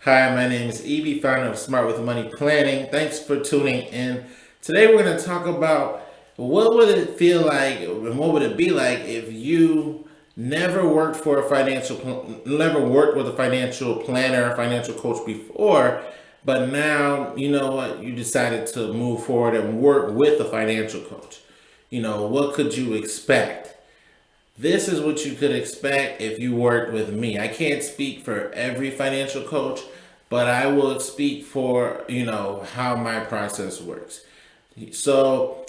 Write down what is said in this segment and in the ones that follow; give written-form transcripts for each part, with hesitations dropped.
Hi, my name is Evie, founder of Smart with Money Planning. Thanks for tuning in. Today we're going to talk about what would it feel like and what would it be like if you never worked with a financial planner, a financial coach before, but now you know what, you decided to move forward and work with a financial coach. What could you expect? This is what you could expect if you worked with me. I can't speak for every financial coach, but I will speak for, how my process works. So,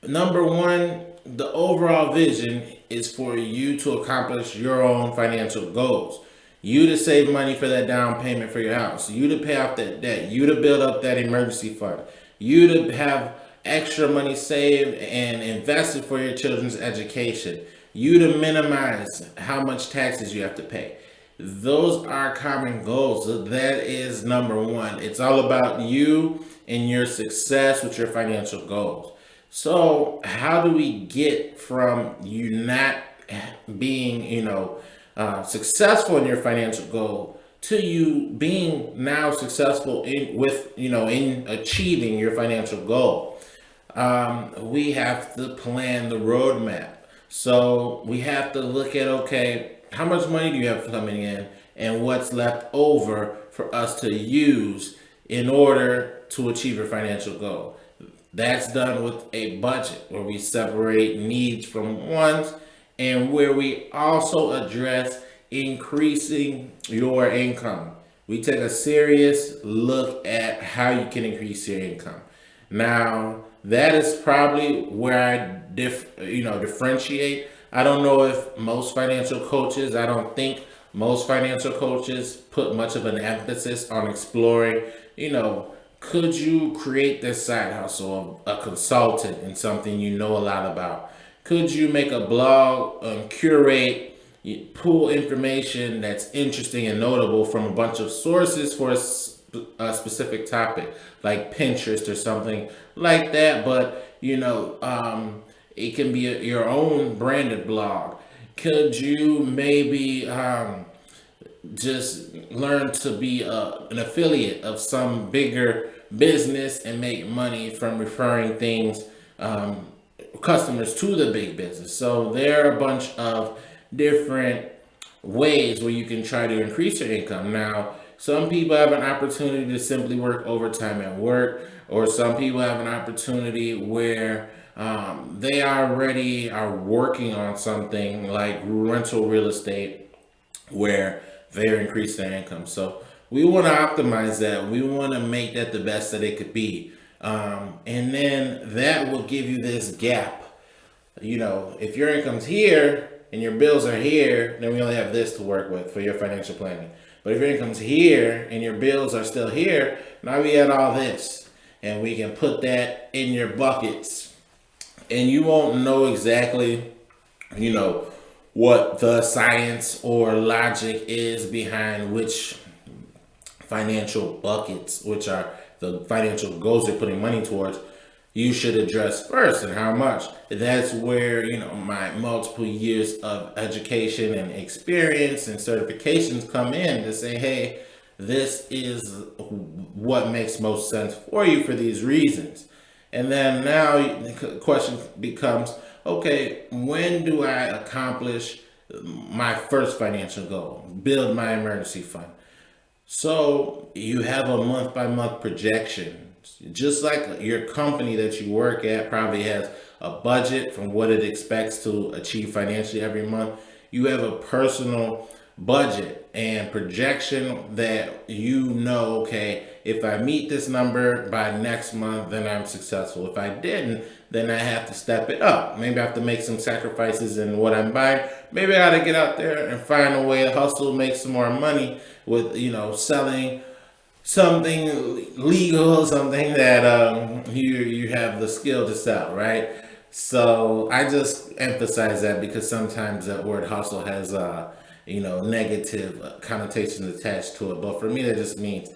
number one, the overall vision is for you to accomplish your own financial goals. You to save money for that down payment for your house. You to pay off that debt. You to build up that emergency fund. You to have extra money saved and invested for your children's education. You to minimize how much taxes you have to pay. Those are common goals. So that is number one. It's all about you and your success with your financial goals. So, how do we get from you not being, successful in your financial goal to you being now successful in achieving your financial goal? We have to plan the roadmap. So we have to look at, okay, how much money do you have coming in and what's left over for us to use in order to achieve your financial goal. That's done with a budget where we separate needs from wants and where we also address increasing your income. We take a serious look at how you can increase your income. Now, that is probably where differentiate. I don't know if most financial coaches, I don't think most financial coaches put much of an emphasis on exploring, could you create this side hustle of a consultant in something you know a lot about? Could you make a blog and curate, pull information that's interesting and notable from a bunch of sources for a specific topic, like Pinterest or something like that? But it can be your own branded blog. Could you maybe just learn to be an affiliate of some bigger business and make money from referring things, customers to the big business? So there are a bunch of different ways where you can try to increase your income. Now, some people have an opportunity to simply work overtime at work, or some people have an opportunity where they already are working on something like rental real estate where they're increasing their income. So we want to optimize that. We want to make that the best that it could be. And then that will give you this gap. If your income's here and your bills are here, then we only have this to work with for your financial planning. But if your income's here and your bills are still here, now we add all this and we can put that in your buckets. And you won't know exactly, what the science or logic is behind which financial buckets, which are the financial goals you're putting money towards, you should address first and how much. That's where, my multiple years of education and experience and certifications come in to say, hey, this is what makes most sense for you for these reasons. And then now the question becomes, okay, when do I accomplish my first financial goal? Build my emergency fund. So you have a month by month projection. Just like your company that you work at probably has a budget from what it expects to achieve financially every month, you have a personal budget and projection that okay, if I meet this number by next month, then I'm successful. If I didn't, then I have to step it up. Maybe I have to make some sacrifices in what I'm buying. Maybe I got to get out there and find a way to hustle, make some more money with, selling something legal, something that you have the skill to sell, right? So I just emphasize that because sometimes that word hustle has negative connotations attached to it. But for me, that just means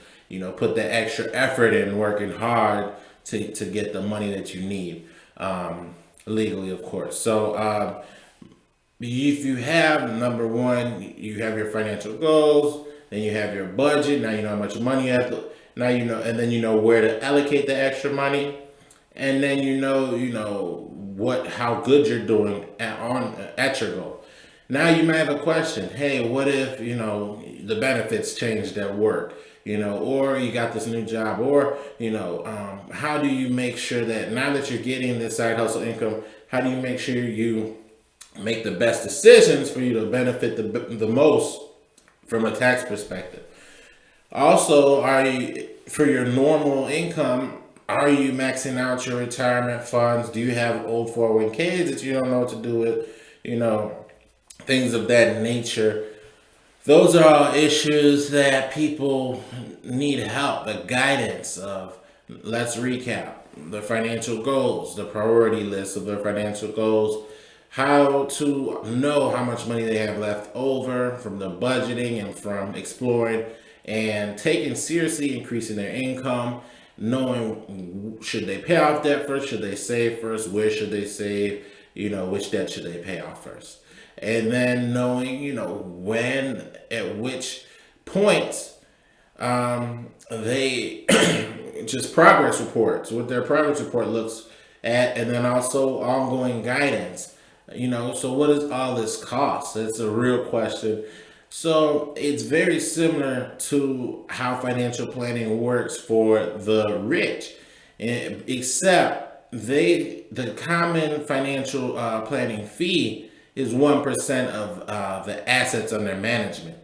put the extra effort in working hard to get the money that you need, legally, of course. So if you have number one, you have your financial goals, Then you have your budget. Now you know how much money you have to, now you know, and then you know where to allocate the extra money. And then you know what, how good you're doing at your goal. Now you might have a question. Hey, what if the benefits changed at work? Or you got this new job, or how do you make sure that now that you're getting this side hustle income, how do you make sure you make the best decisions for you to benefit the most from a tax perspective? Also, for your normal income, are you maxing out your retirement funds? Do you have old 401ks that you don't know what to do with? Things of that nature. Those are all issues that people need help, the guidance of. Let's recap the financial goals, the priority list of their financial goals, how to know how much money they have left over from the budgeting and from exploring and taking seriously increasing their income, knowing should they pay off debt first, should they save first, where should they save, which debt should they pay off first. And then knowing, when, at which points they just progress reports, what their progress report looks at, and then also ongoing guidance. So what does all this cost? That's a real question. So it's very similar to how financial planning works for the rich, except the common financial planning fee is 1% of the assets under management.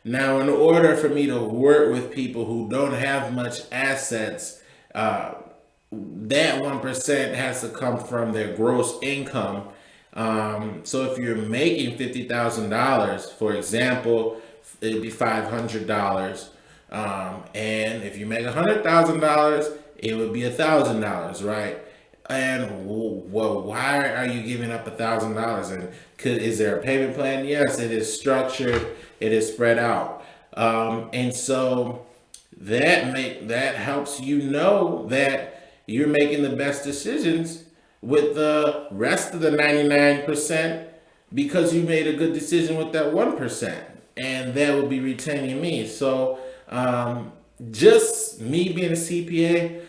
Now, in order for me to work with people who don't have much assets, that 1% has to come from their gross income. So if you're making $50,000, for example, it'd be $500. And if you make $100,000, it would be $1,000, right? And well, why are you giving up $1,000? And is there a payment plan? Yes, it is structured. It is spread out, and so that helps you know that you're making the best decisions with the rest of the 99% because you made a good decision with that 1%, and that would be retaining me. So just me being a CPA.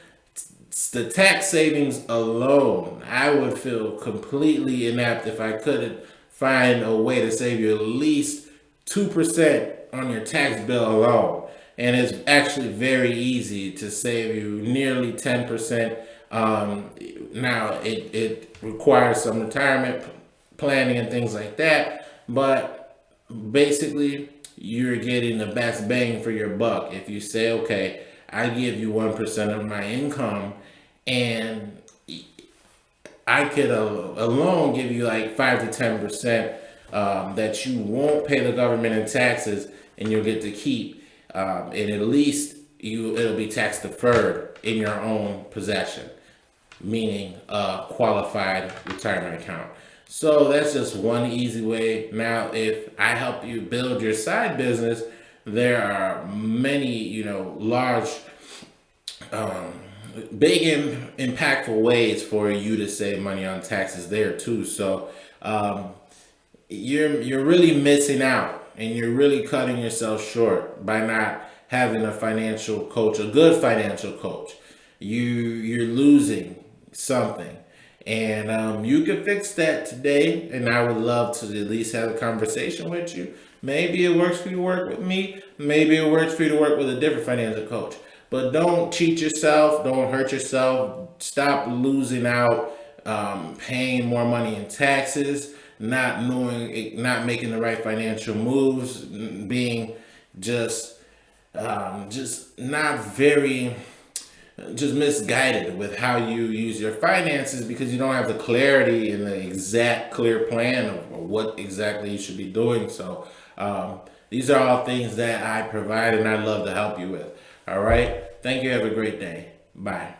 The tax savings alone, I would feel completely inept if I couldn't find a way to save you at least 2% on your tax bill alone. And it's actually very easy to save you nearly 10%. Now, it requires some retirement planning and things like that, but basically, you're getting the best bang for your buck if you say, okay, I give you 1% of my income, and I could alone give you like 5 to 10% that you won't pay the government in taxes, and you'll get to keep, and at least it'll be tax deferred in your own possession, meaning a qualified retirement account. So that's just one easy way. Now, if I help you build your side business, there are many, large, big impactful ways for you to save money on taxes there too. So you're really missing out, and you're really cutting yourself short by not having a financial coach, a good financial coach. You're losing something. And you can fix that today, and I would love to at least have a conversation with you. Maybe it works for you to work with me. Maybe it works for you to work with a different financial coach. But don't cheat yourself. Don't hurt yourself. Stop losing out, paying more money in taxes, not making the right financial moves, being just not very, just misguided with how you use your finances because you don't have the clarity and the exact clear plan of what exactly you should be doing. So these are all things that I provide, and I'd love to help you with. All right. Thank you. Have a great day. Bye.